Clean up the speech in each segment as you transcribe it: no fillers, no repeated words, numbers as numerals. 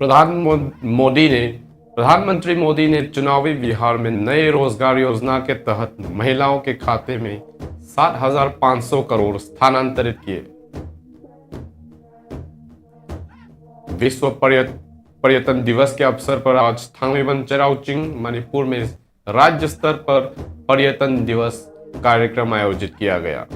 प्रधानमंत्री मोदी ने चुनावी बिहार में नए रोजगार योजना के तहत महिलाओं के खाते में 7,500 करोड़ स्थानांतरित किए। विश्व पर्यटन दिवस के अवसर पर आज थांगमैबंद चेराओचिंग मणिपुर में राज्य स्तर पर पर्यटन दिवस कार्यक्रम आयोजित किया गया।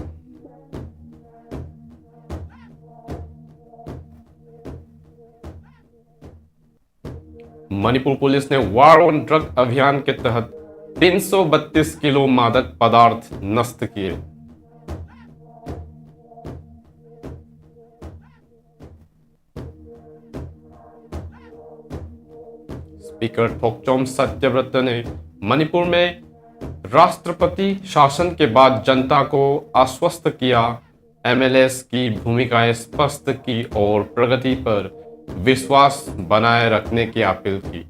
मणिपुर पुलिस ने वार ऑन ड्रग अभियान के तहत 332 किलो मादक पदार्थ नष्ट किए। स्पीकर थोकचोम सत्यव्रत ने मणिपुर में राष्ट्रपति शासन के बाद जनता को आश्वस्त किया, एमएलएस की भूमिका स्पष्ट की और प्रगति पर विश्वास बनाए रखने की अपील की।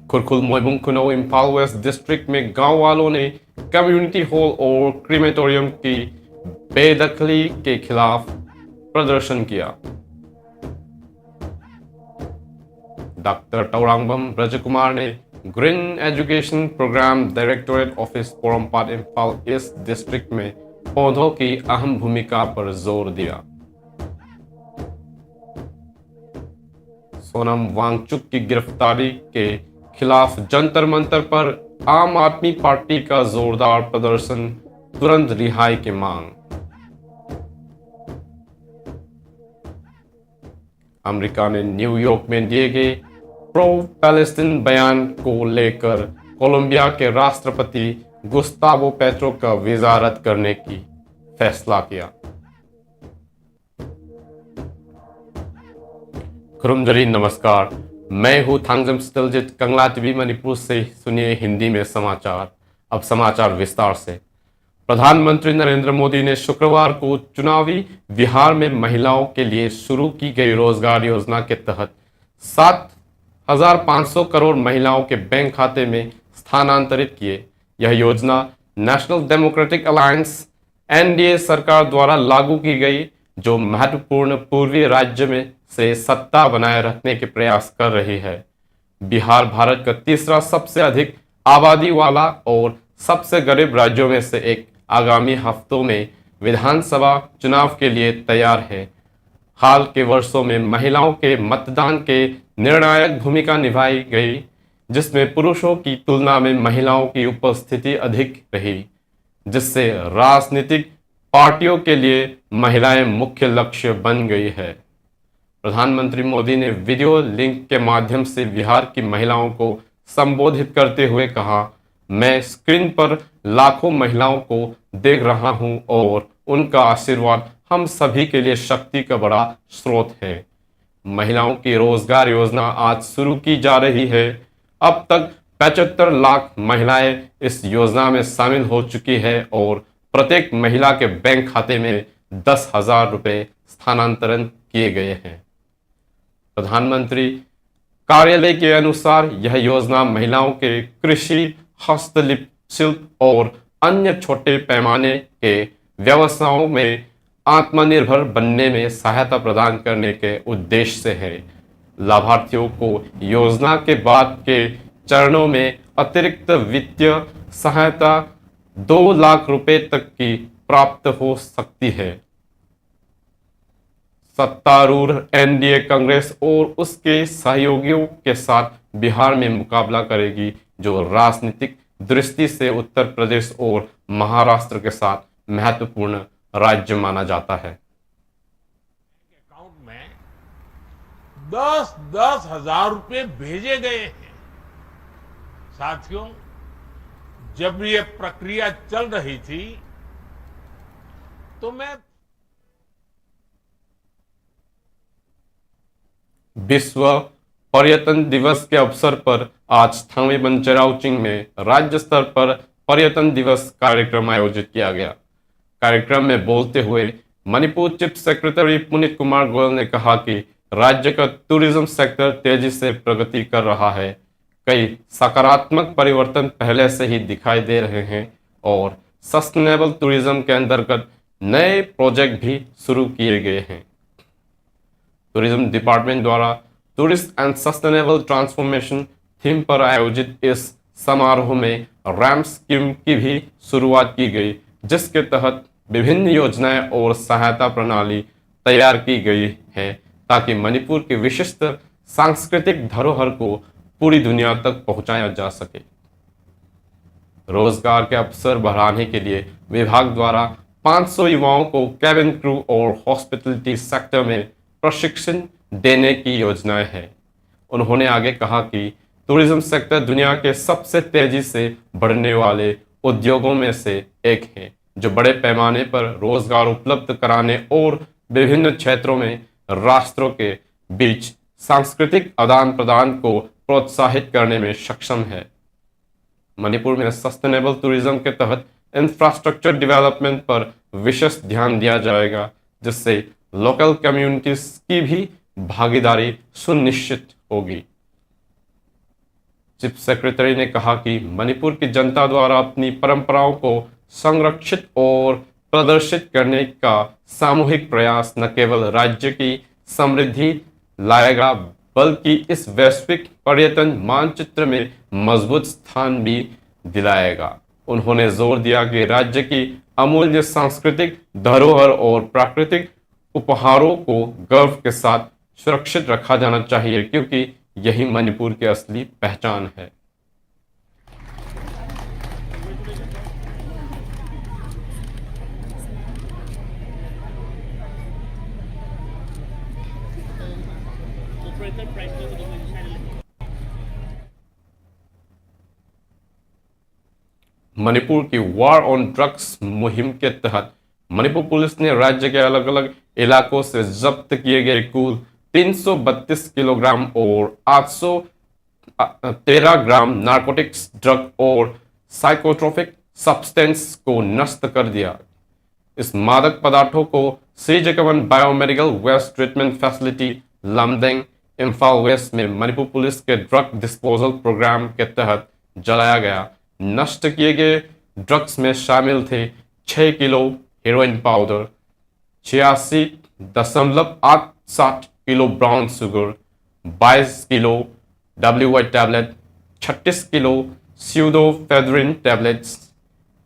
खुरखुल मोइबुंग खुनो इम्फाल वेस्ट डिस्ट्रिक्ट में गांव वालों ने कम्युनिटी हॉल और क्रीमेटोरियम की बेदखली के खिलाफ प्रदर्शन किया। डॉक्टर टौरांगबम ब्रजकुमार ने green education programme directorate office Porompat Imphal east district में पौधों की अहम भूमिका पर जोर दिया। सोनम वांगचुक की गिरफ्तारी के खिलाफ जंतर मंतर पर आम आदमी पार्टी का जोरदार प्रदर्शन, तुरंत रिहाई की मांग। अमेरिका ने न्यूयॉर्क में दिए गए प्रो पैलेस्टीन बयान को लेकर कोलंबिया के राष्ट्रपति गुस्तावो पेट्रो का वीजा रद्द करने की फैसला किया। खुरुमजरी नमस्कार, मैं हूं थांगजम स्टिलजित कंगला टीवी मणिपुर से। सुनिए हिंदी में समाचार। अब समाचार विस्तार से। प्रधानमंत्री नरेंद्र मोदी ने शुक्रवार को चुनावी बिहार में महिलाओं के लिए शुरू की गई रोजगार योजना के तहत 7,500 करोड़ महिलाओं के बैंक खाते में स्थानांतरित किए। यह योजना नेशनल डेमोक्रेटिक अलायंस एनडीए सरकार द्वारा लागू की गई, जो महत्वपूर्ण पूर्वी राज्य में से सत्ता बनाए रखने के प्रयास कर रही है। बिहार भारत का तीसरा सबसे अधिक आबादी वाला और सबसे गरीब राज्यों में से एक आगामी हफ्तों में विधानसभा चुनाव के लिए तैयार है। हाल के वर्षों में महिलाओं के मतदान के निर्णायक भूमिका निभाई गई, जिसमें पुरुषों की तुलना में महिलाओं की उपस्थिति अधिक रही, जिससे राजनीतिक पार्टियों के लिए महिलाएं मुख्य लक्ष्य बन गई है। प्रधानमंत्री मोदी ने वीडियो लिंक के माध्यम से बिहार की महिलाओं को संबोधित करते हुए कहा, मैं स्क्रीन पर लाखों महिलाओं को देख रहा हूं और उनका आशीर्वाद हम सभी के लिए शक्ति का बड़ा स्रोत है। महिलाओं की रोजगार योजना आज शुरू की जा रही है। अब तक 75 लाख महिलाएं इस योजना में शामिल हो चुकी है और प्रत्येक महिला के बैंक खाते में 10,000 रुपए स्थानांतरण किए गए हैं। प्रधानमंत्री कार्यालय के अनुसार यह योजना महिलाओं के कृषि, हस्तशिल्प और अन्य छोटे पैमाने के व्यवसायों में आत्मनिर्भर बनने में सहायता प्रदान करने के उद्देश्य से है। लाभार्थियों को योजना के बाद के चरणों में अतिरिक्त वित्तीय सहायता 2 लाख रुपए तक की प्राप्त हो सकती है। सत्तारूढ़ एनडीए कांग्रेस और उसके सहयोगियों के साथ बिहार में मुकाबला करेगी, जो राजनीतिक दृष्टि से उत्तर प्रदेश और महाराष्ट्र के साथ महत्वपूर्ण राज्य माना जाता है। अकाउंट में 10-10 हजार रुपए भेजे गए हैं। साथियों, जब ये प्रक्रिया चल रही थी तो मैं विश्व पर्यटन दिवस के अवसर पर आज थांगमैबंद चेराओचिंग में राज्य स्तर पर पर्यटन दिवस कार्यक्रम आयोजित किया गया। कार्यक्रम में बोलते हुए मणिपुर चीफ सेक्रेटरी पुनीत कुमार गोयल ने कहा कि राज्य का टूरिज्म सेक्टर तेजी से प्रगति कर रहा है। कई सकारात्मक परिवर्तन पहले से ही दिखाई दे रहे हैं और सस्टेनेबल टूरिज्म के अंतर्गत नए प्रोजेक्ट भी शुरू किए गए हैं। टूरिज्म डिपार्टमेंट द्वारा tourist and sustainable transformation theme पर आयोजित इस समारोह में रैम्प स्कीम की भी शुरुआत की गई, जिसके तहत विभिन्न योजनाएं और सहायता प्रणाली तैयार की गई है ताकि मणिपुर की विशिष्ट सांस्कृतिक धरोहर को पूरी दुनिया तक पहुंचाया जा सके। रोजगार के अवसर बढ़ाने के लिए विभाग द्वारा 500 युवाओं को कैबिन क्रू और हॉस्पिटलिटी सेक्टर में प्रशिक्षण देने की योजनाएं हैं। उन्होंने आगे कहा कि टूरिज्म सेक्टर दुनिया के सबसे तेजी से बढ़ने वाले उद्योगों में से एक है, जो बड़े पैमाने पर रोजगार उपलब्ध कराने और विभिन्न क्षेत्रों में राष्ट्रों के बीच सांस्कृतिक आदान प्रदान को प्रोत्साहित करने में सक्षम है। मणिपुर में सस्टेनेबल टूरिज्म के तहत इंफ्रास्ट्रक्चर डेवलपमेंट पर विशेष ध्यान दिया जाएगा, जिससे लोकल कम्युनिटीज की भी भागीदारी सुनिश्चित होगी। चीफ सेक्रेटरी ने कहा कि मणिपुर की जनता द्वारा अपनी परंपराओं को संरक्षित और प्रदर्शित करने का सामूहिक प्रयास न केवल राज्य की समृद्धि लाएगा, बल्कि इस वैश्विक पर्यटन मानचित्र में मजबूत स्थान भी दिलाएगा। उन्होंने जोर दिया कि राज्य की अमूल्य सांस्कृतिक धरोहर और प्राकृतिक उपहारों को गर्व के साथ सुरक्षित रखा जाना चाहिए, क्योंकि यही मणिपुर की असली पहचान है। मणिपुर की वार ऑन ड्रग्स मुहिम के तहत मणिपुर पुलिस ने राज्य के अलग अलग इलाकों से जब्त किए गए कुल 332 किलोग्राम और 813 ग्राम नार्कोटिक्स ड्रग और साइकोट्रोपिक सब्सटेंस को नष्ट कर दिया। इस मादक पदार्थों को Shri Jagwan biomedical waste treatment facility Lamdeng Imphal west में मणिपुर पुलिस के ड्रग डिस्पोजल प्रोग्राम के तहत जलाया गया। नष्ट किए गए ड्रग्स में शामिल थे 6 kilo heroin powder, 86.87 kilo brown sugar, 22 kilo WY tablet, 36 kilo pseudoephedrine tablets,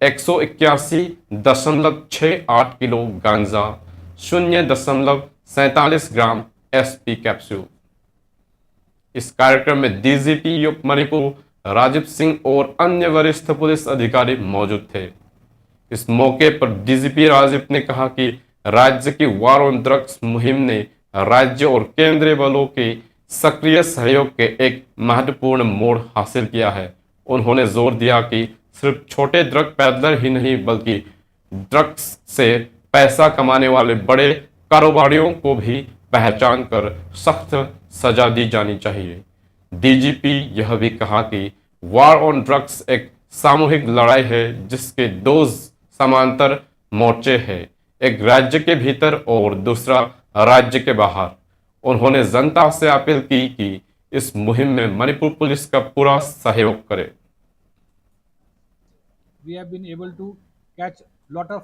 181.68 kilo गांजा, 0.47 ग्राम SP कैप्सूल। इस कार्यक्रम में DGP यूप मणिपुर राजीव सिंह और अन्य वरिष्ठ पुलिस अधिकारी मौजूद थे। इस मौके पर DGP राजीव ने कहा कि राज्य की वार ऑन ड्रग्स मुहिम ने राज्य और केंद्रीय बलों के सक्रिय सहयोग के एक महत्वपूर्ण मोड़ हासिल किया है। उन्होंने जोर दिया कि सिर्फ छोटे ड्रग पैडलर ही नहीं, बल्कि ड्रग्स से पैसा कमाने वाले बड़े कारोबारियों को भी पहचान कर सख्त सजा दी जानी चाहिए। DGP यह भी कहा कि वार ऑन ड्रग्स एक सामूहिक लड़ाई है, जिसके 2 समांतर मोर्चे हैं, एक राज्य के भीतर और दूसरा राज्य के बाहर। उन्होंने जनता से अपील की कि इस मुहिम में मणिपुर पुलिस का पूरा सहयोग करे। We have been able to catch lot of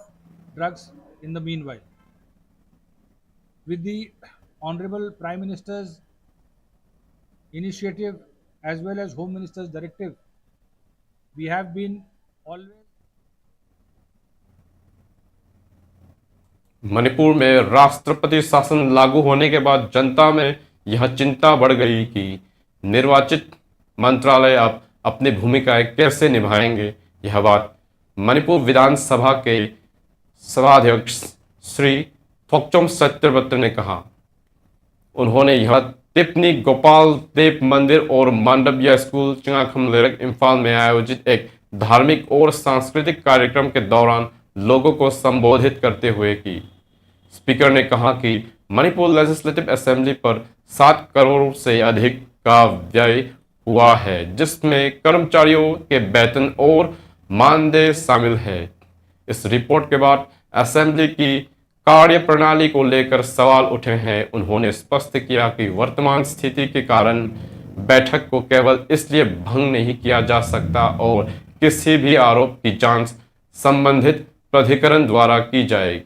drugs in the meanwhile. With the Honorable Prime Minister's initiative as well as Home Minister's directive, we have been always Manipur में राष्ट्रपति शासन लागू होने के बाद जनता में यह चिंता बढ़ गई कि निर्वाचित मंत्रालय अब अपनी भूमिकाएं कैसे निभाएंगे। यह बात मणिपुर विधानसभा के सभाध्यक्ष श्री थोकचोम सत्यव्रत ने कहा। उन्होंने यह टिप्पणी गोपाल देव मंदिर और मांडव्य स्कूल चिंगाखम लेरक इम्फाल में आयोजित एक धार्मिक और सांस्कृतिक कार्यक्रम के दौरान लोगों को संबोधित करते हुए की। स्पीकर ने कहा कि मणिपुर लेजिस्लेटिव असेंबली पर 7 करोड़ से अधिक का व्यय हुआ है, जिसमें कर्मचारियों के वेतन और मानदेय शामिल है। इस रिपोर्ट के बाद असेंबली की कार्य प्रणाली को लेकर सवाल उठे हैं। उन्होंने स्पष्ट किया कि वर्तमान स्थिति के कारण बैठक को केवल इसलिए भंग नहीं किया जा सकता और किसी भी आरोप की जांच संबंधित प्राधिकरण द्वारा की जाएगी।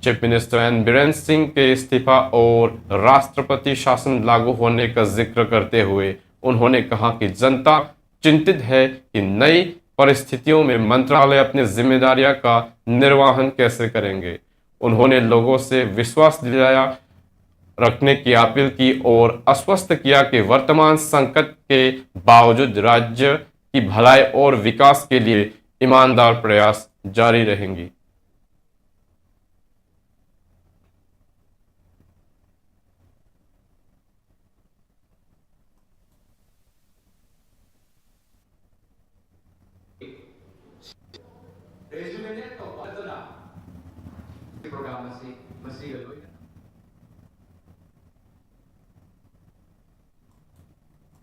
Chief minister N Biren Singh के इस्तीफा और राष्ट्रपति शासन लागू होने का जिक्र करते हुए उन्होंने कहा कि जनता चिंतित है कि नई परिस्थितियों में मंत्रालय अपनी जिम्मेदारियों का निर्वहन कैसे करेंगे। उन्होंने लोगों से विश्वास दिलाया रखने की अपील की और आश्वस्त किया कि वर्तमान संकट के बावजूद राज्य की भलाई और विकास के लिए ईमानदार प्रयास जारी रहेंगी।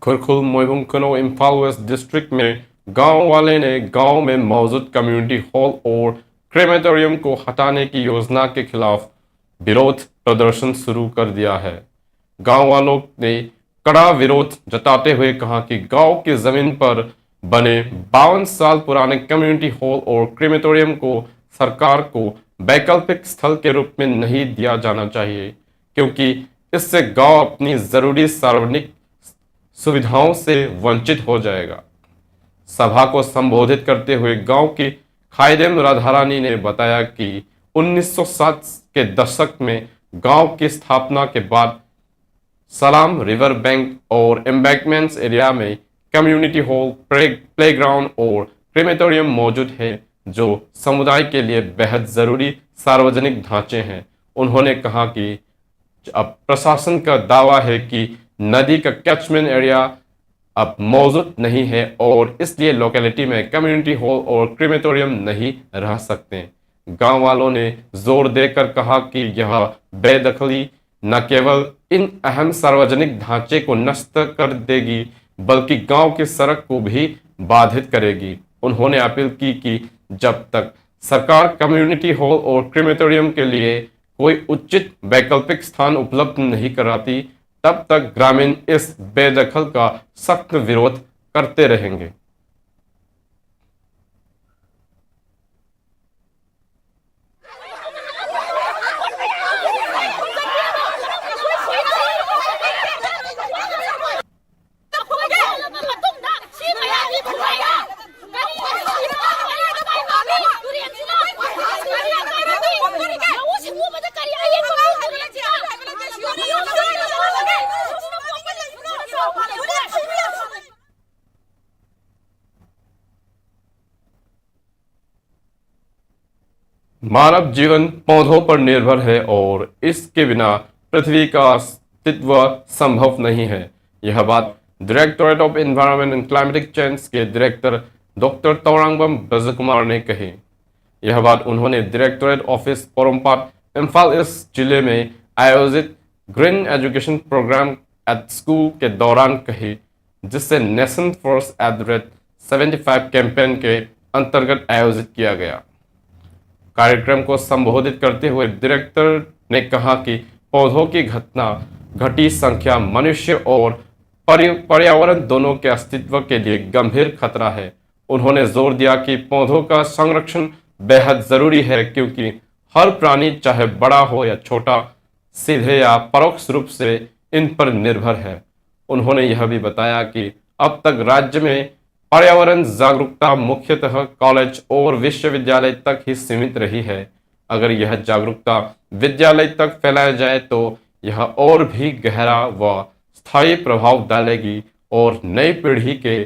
खुरखुल मोइबुंगकनो इम्फाल वेस्ट डिस्ट्रिक्ट में गांव वाले ने गांव में मौजूद कम्युनिटी हॉल और क्रेमेटोरियम को हटाने की योजना के खिलाफ विरोध प्रदर्शन शुरू कर दिया है। गांव वालों ने कड़ा विरोध जताते हुए कहा कि गांव की जमीन पर बने 52 साल पुराने कम्युनिटी हॉल और क्रेमेटोरियम को सरकार को वैकल्पिक स्थल के रूप में नहीं दिया जाना चाहिए, क्योंकि इससे गांव अपनी जरूरी सार्वजनिक सुविधाओं से वंचित हो जाएगा। सभा को संबोधित करते हुए गांव की खाइदेम राधारानी ने बताया कि 1960 के दशक में गांव की स्थापना के बाद सलाम रिवर बैंक और एम्बैंकमेंट्स एरिया में कम्युनिटी हॉल, प्लेग्राउंड और क्रेमेटोरियम मौजूद है, जो समुदाय के लिए बेहद जरूरी सार्वजनिक ढांचे हैं। उन्होंने कहा कि अब प्रशासन का दावा है कि नदी का कैचमेंट एरिया अब मौजूद नहीं है और इसलिए लोकेलिटी में कम्युनिटी हॉल और क्रेमेटोरियम नहीं रह सकते। गांव वालों ने जोर देकर कहा कि यह बेदखली न केवल इन अहम सार्वजनिक ढांचे को नष्ट कर देगी बल्कि गांव की सड़क को भी बाधित करेगी। उन्होंने अपील की कि जब तक सरकार कम्युनिटी हॉल और क्रेमेटोरियम के लिए कोई उचित वैकल्पिक स्थान उपलब्ध नहीं कराती, तब तक ग्रामीण इस बेदखल का सख्त विरोध करते रहेंगे। मानव जीवन पौधों पर निर्भर है और इसके बिना पृथ्वी का अस्तित्व संभव नहीं है। यह बात directorate of environment and climatic change के डायरेक्टर डॉक्टर तौरांगबम ब्रजकुमार ने कही। यह बात उन्होंने directorate office Porompat Imphal east जिले में आयोजित green education programme at school के दौरान कही, जिससे नेशन फर्स्ट एट 75 कैंपेन के अंतर्गत आयोजित किया गया। कार्यक्रम को संबोधित करते हुए डायरेक्टर ने कहा कि पौधों की घटी संख्या मनुष्य और पर्यावरण दोनों के अस्तित्व के लिए गंभीर खतरा है। उन्होंने जोर दिया कि पौधों का संरक्षण बेहद जरूरी है, क्योंकि हर प्राणी चाहे बड़ा हो या छोटा सीधे या परोक्ष रूप से इन पर निर्भर है। उन्होंने यह भी बताया कि अब तक राज्य में पर्यावरण जागरूकता मुख्यतः कॉलेज और विश्वविद्यालय तक ही सीमित रही है। अगर यह जागरूकता विद्यालय तक फैलाया जाए तो यह और भी गहरा व स्थायी प्रभाव डालेगी और नई पीढ़ी के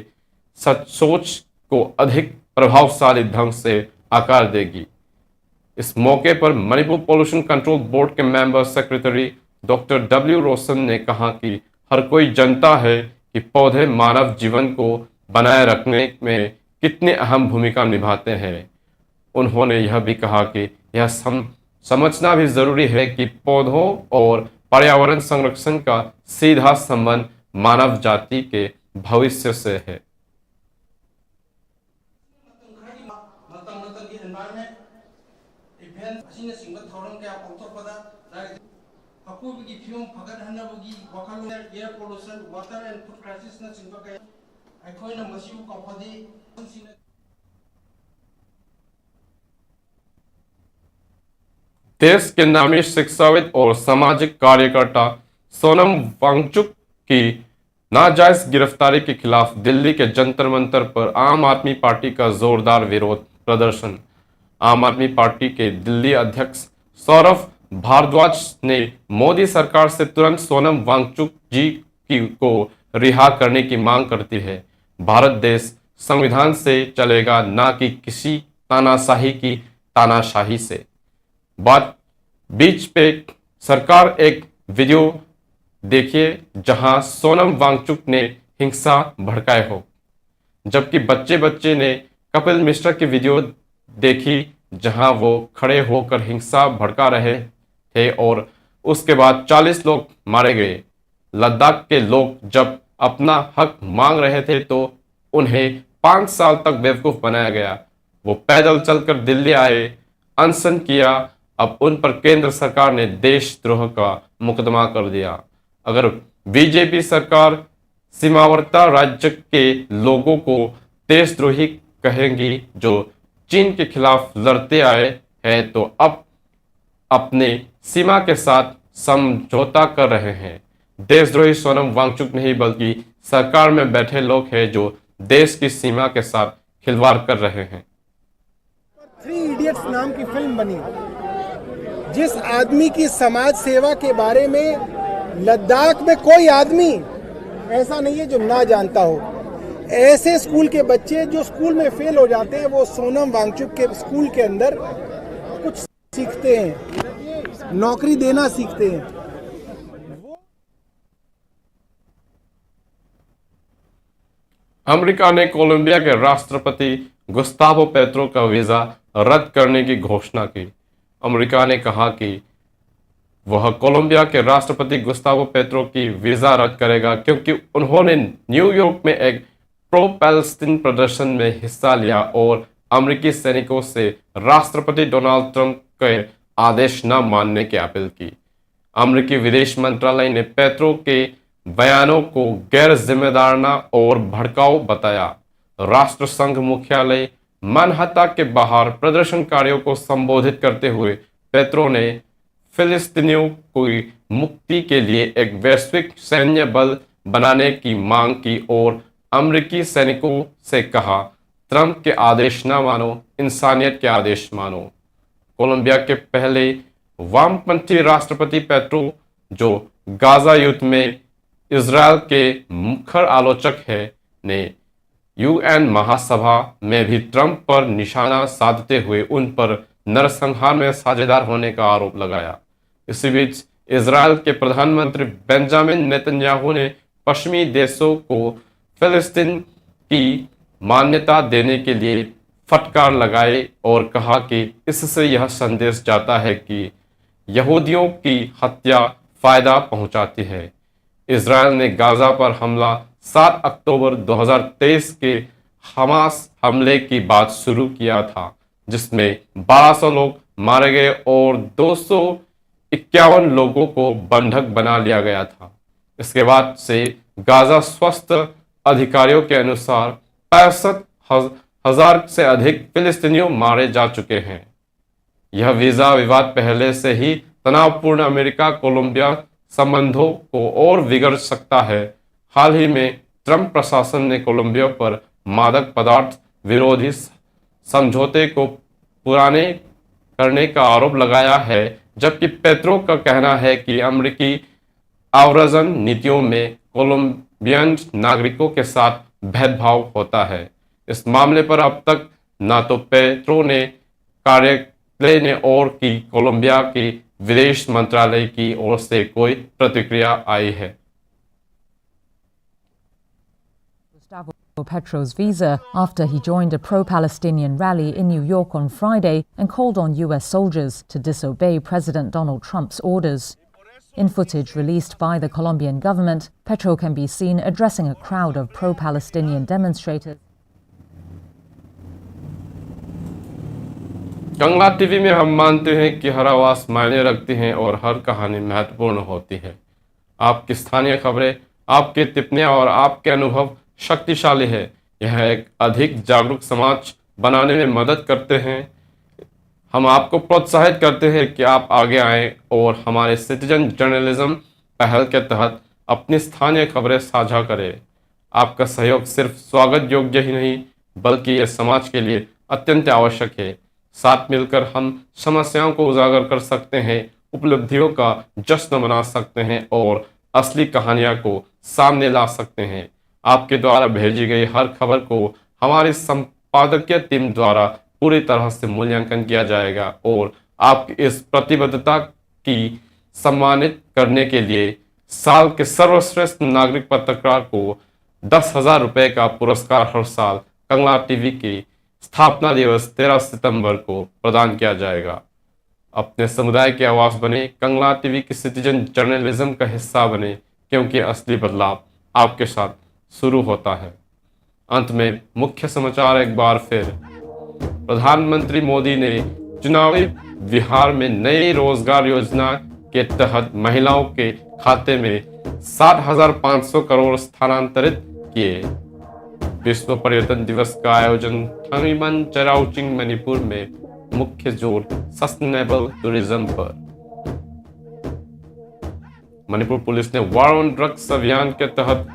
सोच को अधिक प्रभावशाली ढंग से आकार देगी। इस मौके पर मणिपुर पोल्यूशन कंट्रोल बोर्ड के मेंबर सेक्रेटरी डॉक्टर डब्ल्यू रोशन ने कहा कि हर कोई जानता है कि पौधे मानव जीवन को बनाए रखने में कितनी अहम भूमिका निभाते हैं। उन्होंने यह भी कहा कि यह समझना भी जरूरी है कि पौधों और पर्यावरण संरक्षण का सीधा संबंध मानव जाति के भविष्य से है। देश के नामी शिक्षाविद और सामाजिक कार्यकर्ता सोनम वांगचुक की नाजायज गिरफ्तारी के खिलाफ दिल्ली के जंतर मंतर पर आम आदमी पार्टी का जोरदार विरोध प्रदर्शन। आम आदमी पार्टी के दिल्ली अध्यक्ष सौरभ भारद्वाज ने मोदी सरकार से तुरंत सोनम वांगचुक जी को रिहा करने की मांग करती है। भारत देश संविधान से चलेगा, ना कि किसी तानाशाही की तानाशाही से। बात बीच पे सरकार एक वीडियो देखिए जहां सोनम वांगचुक ने हिंसा भड़काए हो, जबकि बच्चे ने कपिल मिश्रा की वीडियो देखी जहां वो खड़े होकर हिंसा भड़का रहे थे और उसके बाद 40 लोग मारे गए। लद्दाख के लोग जब अपना हक मांग रहे थे तो उन्हें 5 साल तक बेवकूफ बनाया गया। वो पैदल चलकर दिल्ली आए, अनशन किया, अब उन पर केंद्र सरकार ने देशद्रोह का मुकदमा कर दिया। अगर बीजेपी सरकार सीमावर्ती राज्य के लोगों को देशद्रोही कहेंगी जो चीन के खिलाफ लड़ते आए हैं, तो अब अपने सीमा के साथ समझौता कर रहे हैं। देशद्रोही सोनम वांगचुक नहीं बल्कि सरकार में बैठे लोग हैं जो देश की सीमा के साथ खिलवाड़ कर रहे हैं। 3 इडियट्स नाम की फिल्म बनी, जिस आदमी की समाज सेवा के बारे में लद्दाख में कोई आदमी ऐसा नहीं है जो ना जानता हो। ऐसे स्कूल के बच्चे जो स्कूल में फेल हो जाते हैं, वो सोनम वांगचुक के स्कूल के अंदर कुछ सीखते हैं, नौकरी देना सीखते हैं। अमेरिका ने कोलंबिया के राष्ट्रपति गुस्तावो पेट्रो का वीजा रद्द करने की घोषणा की। अमेरिका ने कहा कि वह कोलंबिया के राष्ट्रपति गुस्तावो पेट्रो की वीजा रद्द करेगा क्योंकि उन्होंने न्यूयॉर्क में एक प्रो पैलेस्टीन प्रदर्शन में हिस्सा लिया और अमेरिकी सैनिकों से राष्ट्रपति डोनाल्ड ट्रंप के आदेश न मानने की अपील की। अमेरिकी विदेश मंत्रालय ने पेट्रो के बयानों को गैर जिम्मेदाराना और भड़काऊ बताया। राष्ट्रसंघ मुख्यालय मैनहट्टन के बाहर प्रदर्शनकारियों को संबोधित करते हुए पेट्रो ने फिलिस्तीनियों की मुक्ति के लिए एक वैश्विक सैन्य बल बनाने की मांग की और अमेरिकी सैनिकों से कहा, ट्रंप के आदेश न मानो, इंसानियत के आदेश मानो। कोलंबिया के पहले वामपंथी राष्ट्रपति पेट्रो, जो गाजा युद्ध में इजरायल के मुखर आलोचक है, ने यूएन महासभा में भी ट्रंप पर निशाना साधते हुए उन पर नरसंहार में साझेदार होने का आरोप लगाया। इसी बीच इजरायल के प्रधानमंत्री बेंजामिन नेतन्याहू ने पश्चिमी देशों को फिलिस्तीन की मान्यता देने के लिए फटकार लगाई और कहा कि इससे यह संदेश जाता है कि यहूदियों की हत्या फायदा पहुंचाती है। इजरायल ने गाजा पर हमला 7 अक्टूबर 2023 के हमास हमले की बात शुरू किया था, जिसमें 1200 लोग मारे गए और 251 लोगों को बंधक बना लिया गया था। इसके बाद से गाजा स्वास्थ्य अधिकारियों के अनुसार 65,000 से अधिक फिलिस्तीनियों मारे जा चुके हैं। यह वीजा विवाद पहले से ही तनावपूर्ण अमेरिका कोलंबिया संबंधों को और बिगड़ सकता है। हाल ही में ट्रंप प्रशासन ने कोलंबिया पर मादक पदार्थ विरोधी समझौते को पुराने करने का आरोप लगाया है, जबकि पेट्रो का कहना है कि अमेरिकी आव्रजन नीतियों में कोलंबियन नागरिकों के साथ भेदभाव होता है। इस मामले पर अब तक न तो पेट्रो ने कार्यालय ने और की कोलंबिया की विदेश मंत्रालय की ओर से कोई प्रतिक्रिया आई है। Gustavo Petro's visa after he joined a pro-Palestinian rally in New York on Friday and called on US soldiers to disobey President Donald Trump's orders. In footage released by the Colombian government, Petro can be seen addressing a crowd of pro-Palestinian demonstrators. Kangla TV में हम मानते हैं कि हर आवाज मायने रखती है और हर कहानी महत्वपूर्ण होती है। आपकी स्थानीय खबरें, आपके टिप्पणियां और आपके अनुभव शक्तिशाली है। यह एक अधिक जागरूक समाज बनाने में मदद करते हैं। हम आपको प्रोत्साहित करते हैं कि आप आगे आएं और हमारे सिटीजन जर्नलिज्म पहल के तहत अपनी स्थानीय खबरें साझा करें। आपका सहयोग सिर्फ स्वागत योग्य ही नहीं बल्कि यह समाज के लिए अत्यंत आवश्यक है। साथ मिलकर हम समस्याओं को उजागर कर सकते हैं, उपलब्धियों का जश्न मना सकते हैं और असली कहानियां को सामने ला सकते हैं। आपके द्वारा भेजी गई हर खबर को हमारी संपादकीय टीम द्वारा पूरी तरह से मूल्यांकन किया जाएगा और आपकी इस प्रतिबद्धता की सम्मानित करने के लिए साल के सर्वश्रेष्ठ नागरिक पत्रकार को 10,000 रुपए का पुरस्कार हर साल कंगला टीवी की स्थापना दिवस 13 सितंबर को प्रदान किया जाएगा। अपने समुदाय की आवाज बने, कंगला टीवी की सिटीजन जर्नलिज्म का हिस्सा बने, क्योंकि असली बदलाव आपके साथ शुरू होता है। अंत में मुख्य समाचार एक बार फिर। प्रधानमंत्री मोदी ने चुनावी बिहार में नई रोजगार योजना के तहत महिलाओं के खाते में 7,500 करोड़ स्थानांतरित किए। विश्व पर्यटन दिवस का आयोजन थंगईमन चेराओचिंग मणिपुर में, मुख्य जोर सस्टेनेबल टूरिज्म पर। मणिपुर पुलिस ने वार ऑन ड्रग्स अभियान के तहत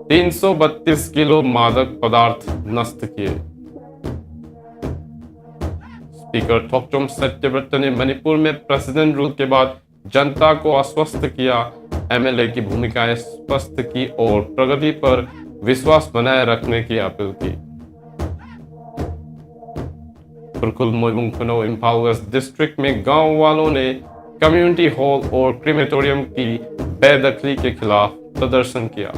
332 किलो मादक पदार्थ नष्ट किए। स्पीकर थोकचोम सत्यव्रत ने मणिपुर में प्रेसिडेंट रूल के बाद जनता को आश्वस्त किया, एमएलए की भूमिकाएं स्पष्ट की और प्रगति पर विश्वास बनाए रखने की अपील की। खुरकुल मोइमुंगफनो इम्फाल वेस्ट डिस्ट्रिक्ट में गांव वालों ने कम्युनिटी हॉल और क्रीमेटोरियम की बेदखली के खिलाफ प्रदर्शन किया।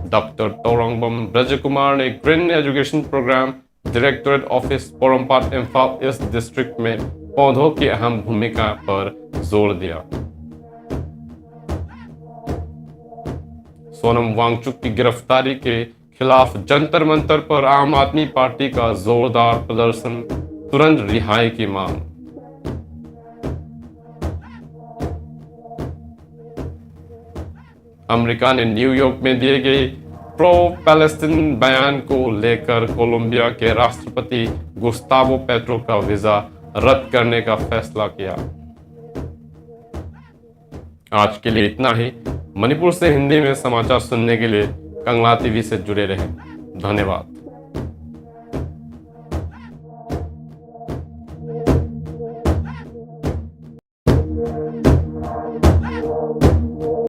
डॉक्टर तोरंगबम ब्रजकुमार ने green education programme directorate office Porompat Imphal east district में पौधों की अहम भूमिका पर जोर दिया। सोनम वांगचुक की गिरफ्तारी के खिलाफ जंतर मंतर पर आम आदमी पार्टी का जोरदार प्रदर्शन, तुरंत रिहाई की मांग। अमेरिका ने न्यूयॉर्क में दिए गए प्रो पैलेस्टीन बयान को लेकर कोलंबिया के राष्ट्रपति गुस्तावो पेट्रो का वीजा रद्द करने का फैसला किया। आज के लिए इतना ही। मणिपुर से हिंदी में समाचार सुनने के लिए कंगला टीवी से जुड़े रहें। धन्यवाद।